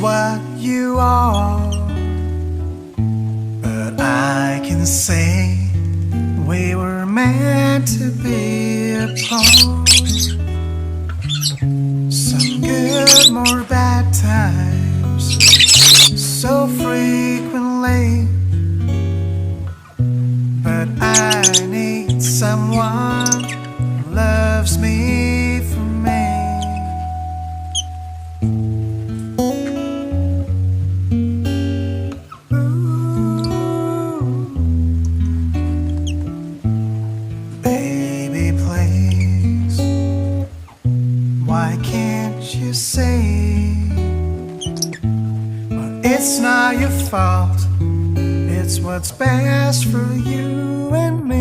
what you are, but I can say we were meant to be apart. Some good, more bad times, so frequently, but I need someone who loves me for me. Baby, please, why can't you say, well, it's not your fault, it's what's best for you and me.